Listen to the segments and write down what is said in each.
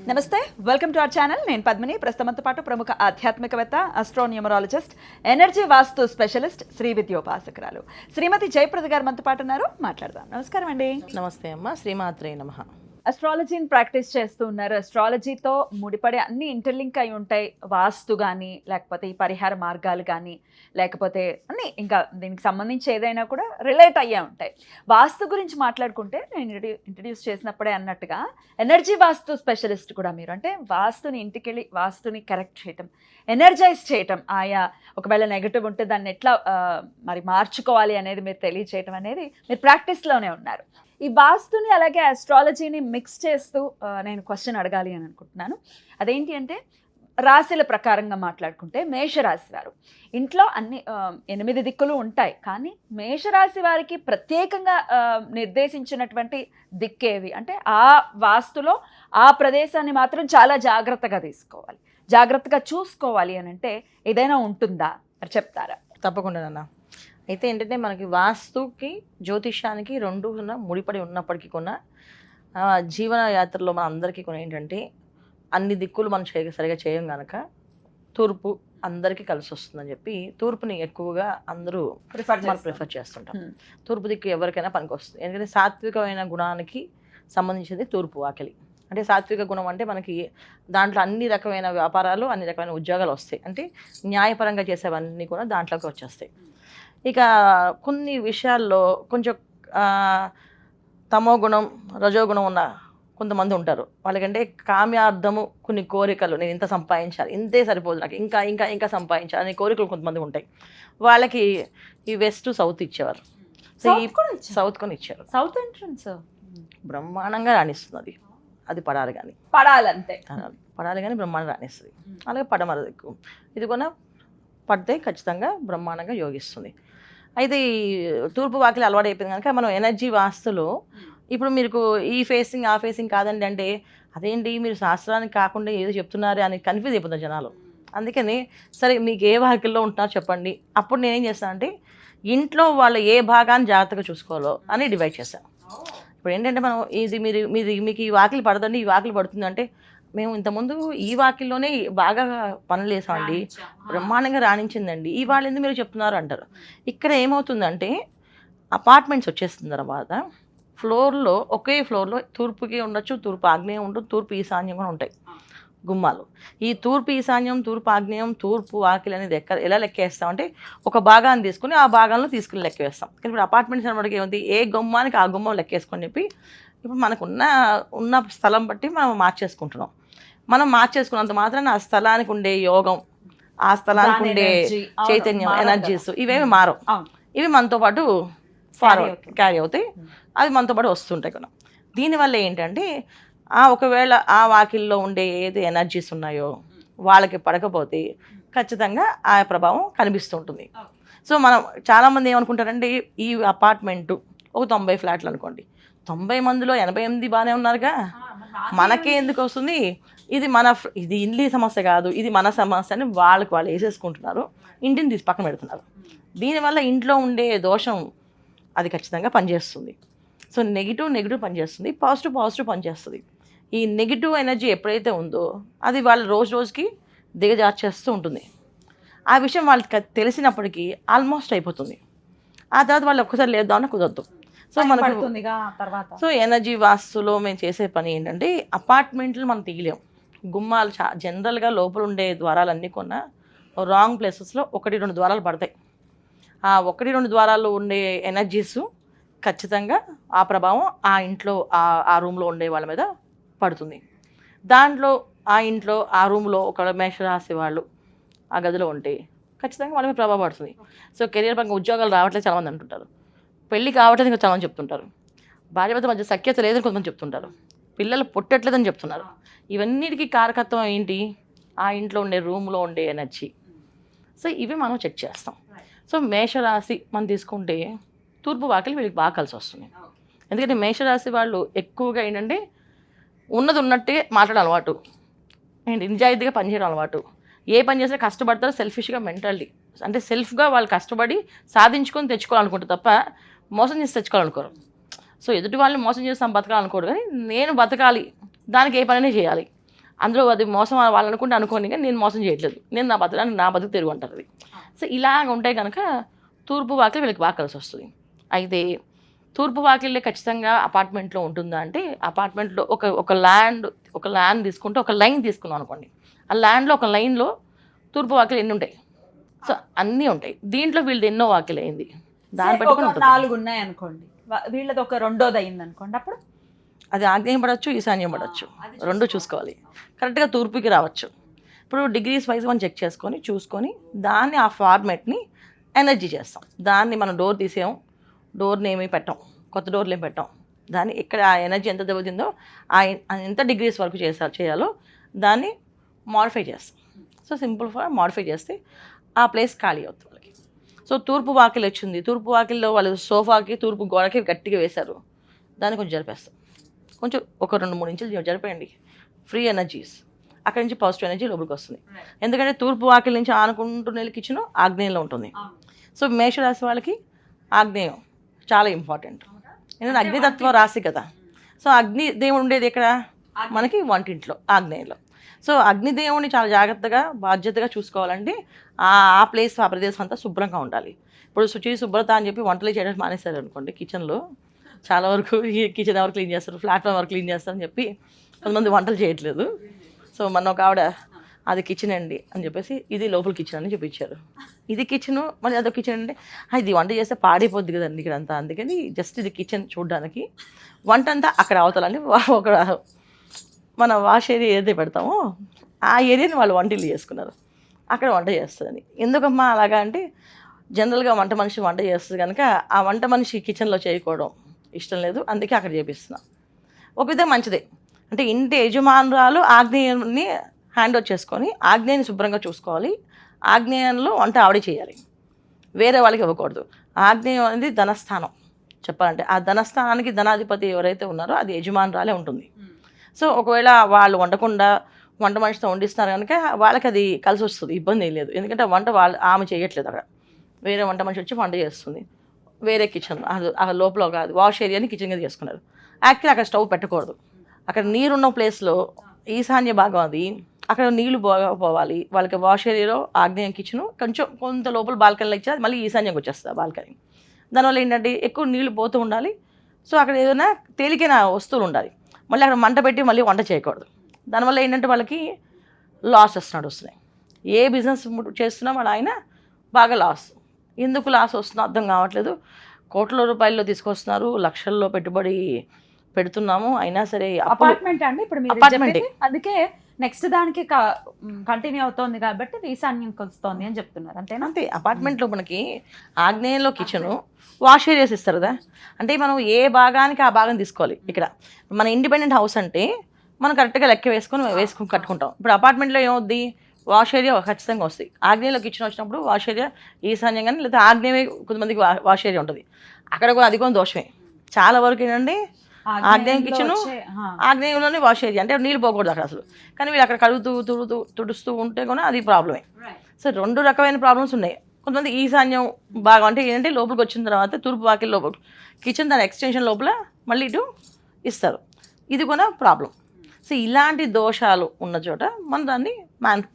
నమస్తే, welcome to our channel. నేను పద్మిని. ప్రస్తుతంతో పాటు ప్రముఖ ఆధ్యాత్మికవేత్త, అస్ట్రోన్యూమరాలజిస్ట్, ఎనర్జీ వాస్తు స్పెషలిస్ట్, శ్రీ విద్యోపాసకురాలు శ్రీమతి జయప్రద గారు మనతో పాటు ఉన్నారు. మాట్లాడదాం. నమస్కారం అండి. నమస్తే అమ్మ. శ్రీమాత్రే నమః. అస్ట్రాలజీని ప్రాక్టీస్ చేస్తూ ఉన్నారు. అస్ట్రాలజీతో ముడిపడే అన్ని ఇంటర్లింక్ అయి ఉంటాయి. వాస్తు కానీ, లేకపోతే ఈ పరిహార మార్గాలు కానీ, లేకపోతే అన్ని ఇంకా దీనికి సంబంధించి ఏదైనా కూడా రిలేట్ అయ్యే ఉంటాయి. వాస్తు గురించి మాట్లాడుకుంటే నేను ఇంట్రడ్యూస్ చేసినప్పుడే అన్నట్టుగా ఎనర్జీ వాస్తు స్పెషలిస్ట్ కూడా మీరు. అంటే వాస్తుని ఇంటికెళ్ళి వాస్తుని కరెక్ట్ చేయటం, ఎనర్జైజ్ చేయటం, ఆయా ఒకవేళ నెగటివ్ ఉంటే దాన్ని ఎట్లా మరి మార్చుకోవాలి అనేది మీరు తెలియచేయటం అనేది మీరు ప్రాక్టీస్లోనే ఉన్నారు. ఈ వాస్తుని అలాగే ఆస్ట్రాలజీని మిక్స్ చేస్తూ నేను క్వశ్చన్ అడగాలి అని అనుకుంటున్నాను. అదేంటి అంటే, రాశుల ప్రకారంగా మాట్లాడుకుంటే మేషరాశి వారు ఇంట్లో అన్ని 8 దిక్కులు ఉంటాయి, కానీ మేషరాశి వారికి ప్రత్యేకంగా నిర్దేశించినటువంటి దిక్కేవి అంటే ఆ వాస్తులో ఆ ప్రదేశాన్ని మాత్రం చాలా జాగ్రత్తగా తీసుకోవాలి, జాగ్రత్తగా చూసుకోవాలి అని అంటే ఏదైనా ఉంటుందా అని చెప్తారా? తప్పకుండా నాన్న. అయితే ఏంటంటే మనకి వాస్తుకి జ్యోతిష్యానికి రెండు ముడిపడి ఉన్నప్పటికీ కూడా జీవన యాత్రలో మన అందరికీ కొన్ని ఏంటంటే అన్ని దిక్కులు మనం సరిగా చేయం కనుక తూర్పు అందరికీ కలిసి వస్తుందని చెప్పి తూర్పుని ఎక్కువగా అందరూ ప్రిఫర్ చేస్తుంటాం. తూర్పు దిక్కు ఎవరికైనా పనికి వస్తుంది. ఎందుకంటే సాత్వికమైన గుణానికి సంబంధించింది తూర్పు వాకిలి. అంటే సాత్విక గుణం అంటే మనకి దాంట్లో అన్ని రకమైన వ్యాపారాలు, అన్ని రకమైన ఉద్యోగాలు వస్తాయి. అంటే న్యాయపరంగా చేసేవన్నీ కూడా దాంట్లోకి వచ్చేస్తాయి. ఇక కొన్ని విషయాల్లో కొంచెం తమో గుణం, రజోగుణం ఉన్న కొంతమంది ఉంటారు. వాళ్ళకంటే కామ్యార్థము కొన్ని కోరికలు, నేను ఇంత సంపాదించాలి, ఇంతే సరిపోదు, నాకు ఇంకా ఇంకా ఇంకా సంపాదించాలి అనే కోరికలు కొంతమంది ఉంటాయి. వాళ్ళకి ఈ వెస్ట్ సౌత్ ఇచ్చేవారు. సౌత్ కొని ఇచ్చారు. సౌత్ ఎంట్రన్స్ బ్రహ్మాండంగా రాణిస్తుంది. అది పడాలి కానీ పడాలి కానీ బ్రహ్మాండం రాణిస్తుంది. అలాగే పడమర దిక్కు ఇది కూడా పడితే ఖచ్చితంగా బ్రహ్మాండంగా యోగిస్తుంది. అయితే ఈ తూర్పు వాకిలి అలవాటు అయిపోయింది కనుక మనం ఎనర్జీ వాస్తులో ఇప్పుడు మీకు ఈ ఫేసింగ్ ఆ ఫేసింగ్ కాదండి అంటే అదేంటి మీరు శాస్త్రానికి కాకుండా ఏదో చెప్తున్నారు అని కన్ఫ్యూజ్ అయిపోతారు జనాలు. అందుకని సరే మీకు ఏ వాకిల్లో ఉంటున్నారో చెప్పండి. అప్పుడు నేనేం చేస్తానంటే ఇంట్లో వాళ్ళ ఏ భాగాన్ని జాగ్రత్తగా చూసుకోవాలో అని డివైడ్ చేశాను. ఇప్పుడు ఏంటంటే మనం ఇది మీకు ఈ వాకిలి పడదండి, ఈ వాకిలి పడుతుంది అంటే మేము ఇంతకుముందు ఈ వాకిల్లోనే బాగా పనులు వేసామండి, బ్రహ్మాండంగా రాణించిందండి, ఈ వాళ్ళు ఎందుకు మీరు చెప్తున్నారు అంటారు. ఇక్కడ ఏమవుతుందంటే అపార్ట్మెంట్స్ వచ్చేస్తున్న తర్వాత ఫ్లోర్లో ఒకే ఫ్లోర్లో తూర్పుకి ఉండొచ్చు, తూర్పు ఆగ్నేయం ఉంటుంది, తూర్పు ఈశాన్యం కూడా ఉంటాయి గుమ్మాలు. ఈ తూర్పు ఈశాన్యం, తూర్పు ఆగ్నేయం, తూర్పు వాకిలి అనేది ఎలా లెక్కేస్తామంటే ఒక భాగాన్ని తీసుకుని ఆ భాగంలో తీసుకుని లెక్కేస్తాం. కానీ ఇప్పుడు అపార్ట్మెంట్స్ అనమాట ఏముంది, ఏ గుమ్మానికి ఆ గుమ్మం లెక్కేసుకొని చెప్పి ఇప్పుడు మనకు ఉన్న స్థలం బట్టి మనం మార్చేసుకుంటున్నాం. మనం మార్చేసుకున్నంత మాత్రాన ఆ స్థలానికి ఉండే యోగం, ఆ స్థలానికి ఉండే చైతన్యం, ఎనర్జీస్ ఇవేమి మారవు. ఇవి మనతో పాటు క్యారీ అవుతాయి, అవి మనతో పాటు వస్తుంటాయి కదా. దీనివల్ల ఏంటంటే ఒకవేళ ఆ వాకిల్లో ఉండే ఏది ఎనర్జీస్ ఉన్నాయో వాళ్ళకి పడకపోతే ఖచ్చితంగా ఆ ప్రభావం కనిపిస్తుంటుంది. సో మనం చాలామంది ఏమనుకుంటారంటే ఈ అపార్ట్మెంటు ఒక 90 ఫ్లాట్లు అనుకోండి, 90 మందిలో 88 బాగానే ఉన్నారుగా, మనకే ఎందుకు వస్తుంది, ఇది ఇల్లు సమస్య కాదు, ఇది మన సమస్య అని వాళ్ళు వేసేసుకుంటున్నారు, ఇంటిని తీసి పక్కన పెడుతున్నారు. దీనివల్ల ఇంట్లో ఉండే దోషం అది ఖచ్చితంగా పనిచేస్తుంది. సో నెగిటివ్ పనిచేస్తుంది, పాజిటివ్ పనిచేస్తుంది. ఈ నెగిటివ్ ఎనర్జీ ఎప్పుడైతే ఉందో అది వాళ్ళు రోజుకి దిగజార్చేస్తూ ఉంటుంది. ఆ విషయం వాళ్ళకి తెలిసినప్పటికీ ఆల్మోస్ట్ అయిపోతుంది. ఆ తర్వాత వాళ్ళు ఒక్కసారి లేద్దామని కుదరదు. సో మనకు ఎనర్జీ వాస్తులో మేము చేసే పని ఏంటంటే అపార్ట్మెంట్లు మనం తీయలేం. గుమ్మాలు జనరల్గా లోపల ఉండే ద్వారాలన్నీ కొన్న రాంగ్ ప్లేసెస్లో 1-2 ద్వారాలు పడతాయి. ఆ 1-2 ద్వారాల్లో ఉండే ఎనర్జీస్ ఖచ్చితంగా ఆ ప్రభావం ఆ ఇంట్లో ఆ రూమ్లో ఉండే వాళ్ళ మీద పడుతుంది. దాంట్లో ఆ ఇంట్లో ఆ రూమ్లో ఒక మేషరాశి వాళ్ళు ఆ గదిలో ఉంటే ఖచ్చితంగా వాళ్ళ మీద ప్రభావం పడుతుంది. సో కెరియర్ పరంగా ఉద్యోగాలు రావట్లేదు చాలామంది అంటుంటారు, పెళ్ళి కావట్లేదు చాలామంది చెప్తుంటారు, భార్యాభర్త మధ్య సఖ్యత లేదని కొంతమంది చెప్తుంటారు, పిల్లలు పుట్టట్లేదని చెప్తున్నారు. ఇవన్నిటికీ కారకత్వం ఏంటి, ఆ ఇంట్లో ఉండే రూమ్లో ఉండే ఎనర్జీ. సో ఇవి మనం చెక్ చేస్తాం. సో మేషరాశి మనం తీసుకుంటే తూర్పు వాకిలి వీళ్ళకి బాగా కలిసి వస్తుంది. ఎందుకంటే మేషరాశి వాళ్ళు ఎక్కువగా ఏంటంటే ఉన్నది ఉన్నట్టే మాట్లాడే అలవాటు, ఏంటి నిజాయితీగా పనిచేయడం అలవాటు, ఏ పని చేసినా కష్టపడతారో, సెల్ఫిష్గా మెంటాలిటీ అంటే సెల్ఫ్గా వాళ్ళు కష్టపడి సాధించుకొని తెచ్చుకోవాలనుకుంటారు తప్ప మోసం చేసి తెచ్చుకోవాలనుకోరు. సో ఎదుటి వాళ్ళని మోసం చేసి బతకాలనుకోరు, కానీ నేను బతకాలి దానికి ఏ పనైనా చేయాలి. అందులో అది మోసం వాళ్ళు అనుకోని కానీ నేను మోసం చేయట్లేదు, నేను నా బతుకు తెరుగు అంటారు అది. సో ఇలాగ ఉంటే కనుక తూర్పు వాకిలి వీళ్ళకి బాగా కలిసి వస్తుంది. అయితే తూర్పు వాకిళ్ళే ఖచ్చితంగా అపార్ట్మెంట్లో ఉంటుందా అంటే, అపార్ట్మెంట్లో ఒక ల్యాండ్ తీసుకుంటే ఒక లైన్ తీసుకున్నాం అనుకోండి, ఆ ల్యాండ్లో ఒక లైన్లో తూర్పు వాకిలు ఎన్ని ఉంటాయి? సో అన్నీ ఉంటాయి. దీంట్లో వీళ్ళది ఎన్నో వాకిలు అయింది దాన్ని బట్టి 4 ఉన్నాయి అనుకోండి, వీళ్ళది ఒక 2వ అయింది అనుకోండి, అప్పుడు అది ఆగ్నేయం పడవచ్చు, ఈశాన్యం పడవచ్చు, రెండు చూసుకోవాలి. కరెక్ట్గా తూర్పుకి రావచ్చు. ఇప్పుడు డిగ్రీస్ వైజ్ మనం చెక్ చేసుకొని చూసుకొని దాన్ని ఆ ఫార్మేట్ని ఎనర్జీ చేస్తాం. దాన్ని మనం డోర్ తీసేయం, డోర్ని ఏమీ పెట్టాం, కొత్త డోర్లు ఏమి పెట్టాం. దాన్ని ఇక్కడ ఆ ఎనర్జీ ఎంత దెబ్బతిందో ఎంత డిగ్రీస్ వరకు చేయాలో దాన్ని మాడిఫై చేస్తాం. సో సింపుల్గా మాడిఫై చేస్తే ఆ ప్లేస్ ఖాళీ అవుతుంది వాళ్ళకి. సో తూర్పు వాకిలి వచ్చింది, తూర్పు వాకిల్లో వాళ్ళు సోఫాకి తూర్పు గోడకి గట్టిగా వేశారు, దాన్ని కొంచెం జరిపేస్తాం. కొంచెం ఒక 2-3 ఇంచులు జరిపేయండి, ఫ్రీ ఎనర్జీస్ అక్కడి నుంచి పాజిటివ్ ఎనర్జీ లోపలికి వస్తుంది. ఎందుకంటే తూర్పు వాకిలి నుంచి ఆనుకుంటున్న కిచెన్ ఆగ్నేయంలో ఉంటుంది. సో మేషరాశి వాళ్ళకి ఆగ్నేయం చాలా ఇంపార్టెంట్, ఎందుకంటే అగ్నితత్వ రాశి కదా. సో అగ్ని దేవుడు ఉండేది ఎక్కడ? మనకి వంటింట్లో, ఆగ్నేయంలో. సో అగ్నిదేవుని చాలా జాగ్రత్తగా బాధ్యతగా చూసుకోవాలంటే ఆ ప్లేస్ ఆ ప్రదేశం అంతా శుభ్రంగా ఉండాలి. ఇప్పుడు శుభ్రత అని చెప్పి వంటలు చేయడం మానేశారు అనుకోండి, కిచెన్లో చాలా వరకు ఈ కిచెన్ ఎవరు క్లీన్ చేస్తారు, ప్లాట్ఫామ్ ఎవరు క్లీన్ చేస్తారని చెప్పి కొంతమంది వంటలు చేయట్లేదు. సో మన ఒక ఆవిడ అది కిచెన్ అండి అని చెప్పేసి ఇది లోపల కిచెన్ అని చూపించారు. ఇది కిచెను మరి అదొక కిచెన్ అంటే ఇది వంట చేస్తే పాడైపోద్ది కదండి ఇక్కడ అంతా, అందుకని జస్ట్ ఇది కిచెన్ చూడడానికి, వంట అంతా అక్కడ అవతలని ఒక మన వాష్ ఏరియా ఏదైతే పెడతామో ఆ ఏరియాని వాళ్ళు వంటలు చేసుకున్నారు, అక్కడ వంట చేస్తుందని. ఎందుకమ్మా అలాగా అంటే జనరల్గా వంట మనిషి వంట చేస్తుంది కనుక ఆ వంట మనిషి కిచెన్లో చేయకపోవడం ఇష్టం లేదు, అందుకే అక్కడ చేపిస్తున్నాం. ఒక విధంగా మంచిదే, అంటే ఇంటి యజమానురాలు ఆగ్నేయాన్ని హ్యాండ్ ఓవర్ చేసుకొని ఆగ్నేయాన్ని శుభ్రంగా చూసుకోవాలి. ఆగ్నేయంలో వంట ఆవిడే చేయాలి, వేరే వాళ్ళకి ఇవ్వకూడదు. ఆగ్నేయం అనేది ధనస్థానం చెప్పాలంటే, ఆ ధనస్థానానికి ధనాధిపతి ఎవరైతే ఉన్నారో అది యజమానురాలే ఉంటుంది. సో ఒకవేళ వాళ్ళు వండకుండా వంట మనిషితో వండిస్తున్నారు కనుక వాళ్ళకి అది కలిసి వస్తుంది, ఇబ్బంది ఏం లేదు. ఎందుకంటే వంట ఆమె చేయట్లేదు, అక్కడ వేరే వంట మనిషి వచ్చి వంట చేస్తుంది. వేరే కిచెన్ అది లోపల కాదు, వాష్ ఏరియాని కిచెన్గా చేసుకున్నారు. యాక్చువల్లీ అక్కడ స్టవ్ పెట్టకూడదు, అక్కడ నీరున్న ప్లేస్లో ఈశాన్య భాగం అది, అక్కడ నీళ్లు బాగా పోవాలి. వాళ్ళకి వాష్ ఏరియాలో ఆగ్నేయం కిచెను కొంత లోపల బాల్కనీలో ఇచ్చి అది మళ్ళీ ఈశాన్యంకి వచ్చేస్తుంది బాల్కనీ. దానివల్ల ఏంటంటే ఎక్కువ నీళ్లు పోతూ ఉండాలి. సో అక్కడ ఏదైనా తేలికైన వస్తువులు ఉండాలి, మళ్ళీ అక్కడ మంట పెట్టి మళ్ళీ వంట చేయకూడదు. దానివల్ల ఏంటంటే వాళ్ళకి లాసెస్ నడుస్తున్నాయి. ఏ బిజినెస్ చేస్తున్నా వాళ్ళ ఆయన బాగా లాస్. ఎందుకు లాస్ వస్తుందో అర్థం కావట్లేదు. కోట్ల రూపాయల్లో తీసుకొస్తున్నారు, లక్షల్లో పెట్టుబడి పెడుతున్నాము, అయినా సరే అపార్ట్మెంట్ అండి ఇప్పుడు మీరు చెప్పింది. అందుకే నెక్స్ట్ దానికి కంటిన్యూ అవుతోంది కాబట్టి ఈశాన్యంకి వస్తుంది అని చెప్తున్నారు, అంతేనా? అంతే. అపార్ట్మెంట్లో మనకి ఆగ్నేయంలో కిచెను, వాష్ ఏరియాస్ ఇస్తారు కదా, అంటే మనం ఏ భాగానికి ఆ భాగం తీసుకోవాలి. ఇక్కడ మన ఇండిపెండెంట్ హౌస్ అంటే మనం కరెక్ట్గా లెక్క వేసుకొని కట్టుకుంటాం. ఇప్పుడు అపార్ట్మెంట్లో ఏమవుద్ది, వాష్ ఏరియా ఖచ్చితంగా వస్తాయి. ఆగ్నేయంలో కిచెన్ వచ్చినప్పుడు వాష్ ఏరియా ఈశాన్యం కానీ లేదా ఆగ్నేయ కొంతమందికి వాష్ ఏరియా ఉంటుంది, అక్కడ కూడా అది కూడా దోషమే. చాలా వరకు ఏంటంటే ఆగ్నేయం కిచెను ఆగ్నేయంలోనే వాష్ ఏరియా, అంటే నీళ్ళు పోకూడదు అక్కడ అసలు. కానీ వీళ్ళు అక్కడ కడుగుతూ తుడుస్తూ ఉంటే కూడా అది ప్రాబ్లమే. సో 2 రకమైన ప్రాబ్లమ్స్ ఉన్నాయి. కొంతమంది ఈశాన్యం బాగా అంటే ఏంటంటే లోపలికి వచ్చిన తర్వాత తూర్పు వాకిల్ లోపల కిచెన్ దాని ఎక్స్టెన్షన్ లోపల మళ్ళీ ఇటు ఇస్తారు, ఇది కూడా ప్రాబ్లం. సో ఇలాంటి దోషాలు ఉన్న చోట మనం దాన్ని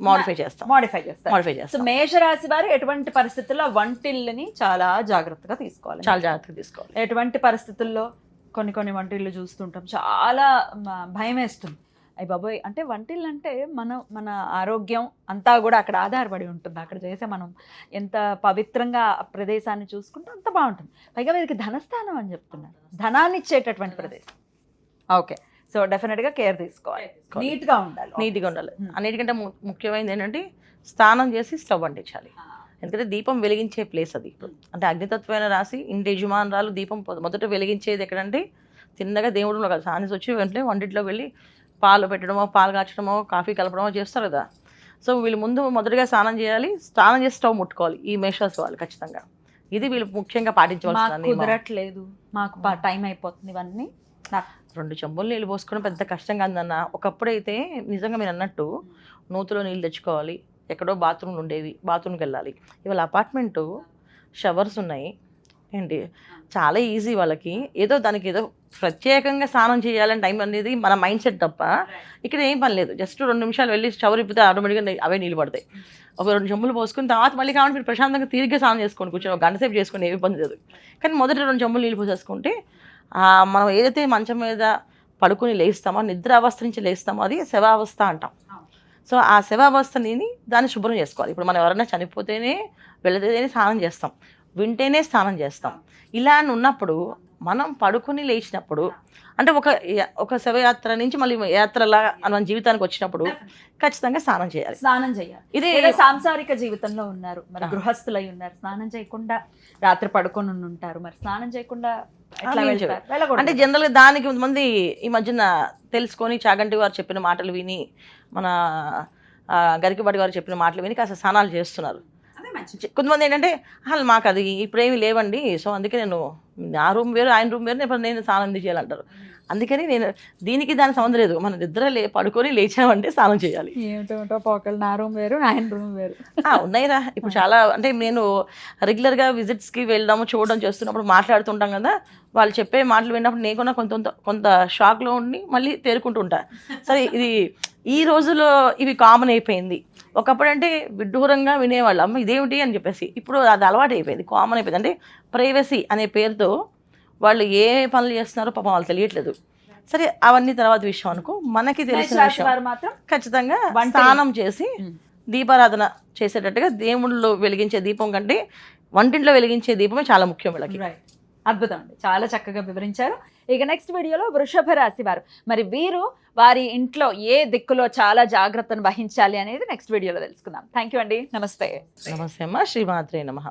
మాడిఫై చేస్తాం. సో మేషరాశి వారు ఎటువంటి పరిస్థితుల్లో వంటిల్ని చాలా జాగ్రత్తగా తీసుకోవాలి. ఎటువంటి పరిస్థితుల్లో కొన్ని వంటిళ్ళు చూస్తుంటాం, చాలా భయం వేస్తుంది. అయ్యి బాబోయ్, అంటే వంటిల్లు అంటే మన ఆరోగ్యం అంతా కూడా అక్కడ ఆధారపడి ఉంటుంది. అక్కడ చేసే మనం ఎంత పవిత్రంగా ప్రదేశాన్ని చూసుకుంటే అంత బాగుంటుంది. పైగా వీరికి ధనస్థానం అని చెప్తున్నారు, ధనాన్ని ఇచ్చేటటువంటి ప్రదేశం. ఓకే, సో డెఫినెట్గా కేర్ తీసుకోవాలి, నీట్గా ఉండాలి. అన్నిటికంటే ముఖ్యమైనది ఏంటంటే స్నానం చేసి స్టవ్ అంటించాలి. ఎందుకంటే దీపం వెలిగించే ప్లేస్ అది. అంటే అగ్నితత్వమైన రాసి ఇంటి యజమానురాలు దీపం మొదట వెలిగించేది ఎక్కడంటే తిన్నగా దేవుడు కదా, సానిస్ వచ్చి వెంటనే వంటింట్లో వెళ్ళి పాలు పెట్టడమో పాలు కాచడమో కాఫీ కలపడమో చేస్తారు కదా. సో వీళ్ళు ముందు మొదటిగా స్నానం చేయాలి, స్నానం చేసి స్టవ్ ముట్టుకోవాలి ఈ మేషరాశి వాళ్ళు ఖచ్చితంగా. ఇది వీళ్ళు ముఖ్యంగా పాటించవలసింది. కుదరట్లేదు, మాకు టైం అయిపోతుంది, ఇవన్నీ 2 చెంబులు నీళ్ళు పోసుకోవడం పెద్ద కష్టం కాదన్న. ఒకప్పుడైతే నిజంగా మీరు అన్నట్టు నూతులో నీళ్ళు తెచ్చుకోవాలి, ఎక్కడో బాత్రూమ్లు ఉండేవి, బాత్రూమ్కి వెళ్ళాలి. ఇవాళ అపార్ట్మెంటు షవర్స్ ఉన్నాయి, ఏంటి చాలా ఈజీ వాళ్ళకి, ఏదో దానికి ఏదో ప్రత్యేకంగా స్నానం చేయాలని టైం అనేది మన మైండ్ సెట్ తప్ప ఇక్కడ ఏం పని లేదు. జస్ట్ 2 నిమిషాలు వెళ్ళి షవర్ ఇప్పితే ఆటోమేటిక్గా అవే నీళ్ళు పడతాయి. ఒక 2 చెంబులు పోసుకుని తర్వాత మళ్ళీ కావాలి మీరు ప్రశాంతంగా తీరిగ్గా స్నానం చేసుకోండి, కూర్చొని ఒక గంట సేపు చేసుకుని ఏమి ఇబ్బంది లేదు. కానీ మొదటి 2 చెంబులు నీళ్ళు పోసేసుకుంటే మనం ఏదైతే మంచం మీద పడుకుని లేస్తామో, నిద్ర అవస్థ నుంచి లేస్తామో అది శవావస్థ అంటాం. సో ఆ శవావస్థని దాన్ని శుభ్రం చేసుకోవాలి. ఇప్పుడు మనం ఎవరైనా చనిపోతేనే వెళితేనే స్నానం చేస్తాం, వింటేనే స్నానం చేస్తాం. ఇలా అని ఉన్నప్పుడు మనం పడుకుని లేచినప్పుడు అంటే ఒక శవయాత్ర నుంచి మళ్ళీ యాత్రలా మన జీవితానికి వచ్చినప్పుడు ఖచ్చితంగా స్నానం చేయాలి. ఇది సాంసారిక జీవితంలో ఉన్నారు, మరి గృహస్థులై ఉన్నారు, స్నానం చేయకుండా రాత్రి పడుకొని ఉంటారు, మరి స్నానం చేయకుండా అంటే జనరల్గా దానికి కొంతమంది ఈ మధ్యన తెలుసుకొని చాగంటి వారు చెప్పిన మాటలు విని, మన గరికపాటి వారు చెప్పిన మాటలు విని కాస్త స్నానాలు చేస్తున్నారు. కొంతమంది ఏంటంటే అసలు మాకు అది ఇప్పుడేమి లేవండి, సో అందుకే నేను నా రూమ్ వేరు ఆయన రూమ్ వేరు, నేను స్నానం చేయాలంటారు. అందుకని నేను దీనికి దాని సంబంధం లేదు, మన నిద్ర పడుకొని లేచామంటే స్నానం చేయాలి. ఏమిటో పోకలు, నా రూమ్ వేరు ఆయన రూమ్ వేరు ఉన్నాయిరా. ఇప్పుడు చాలా అంటే నేను రెగ్యులర్గా విజిట్స్కి వెళ్ళడము చూడడం చేస్తున్నప్పుడు మాట్లాడుతుంటాం కదా, వాళ్ళు చెప్పే మాటలు విన్నప్పుడు నేను కొంత షాక్లో ఉండి మళ్ళీ తేరుకుంటూ ఉంటా. సరే ఇది ఈ రోజుల్లో ఇవి కామన్ అయిపోయింది. ఒకప్పుడు అంటే విడ్డూరంగా వినేవాళ్ళు, అమ్మ ఇదేమిటి అని చెప్పేసి. ఇప్పుడు అది అలవాటు అయిపోయింది, కామన్ అయిపోయింది. అంటే ప్రైవసీ అనే పేరుతో వాళ్ళు ఏ పనులు చేస్తున్నారో పాపం వాళ్ళు తెలియట్లేదు. సరే అవన్నీ తర్వాత విషయం అనుకో, మనకి తెలిసిన విషయం మాత్రం ఖచ్చితంగా స్నానం చేసి దీపారాధన చేసేటట్టుగా దేవుళ్ళు వెలిగించే దీపం కంటే వంటింట్లో వెలిగించే దీపమే చాలా ముఖ్యం వీళ్ళకి. అద్భుతం అండి, చాలా చక్కగా వివరించారు. ఇక నెక్స్ట్ వీడియోలో వృషభ రాశి వారు, మరి వీరు వారి ఇంట్లో ఏ దిక్కులో చాలా జాగ్రత్తను వహించాలి అనేది నెక్స్ట్ వీడియోలో తెలుసుకుందాం. థ్యాంక్ యూ అండి, నమస్తే. నమస్తే అమ్మ, శ్రీమాత్రే నమః.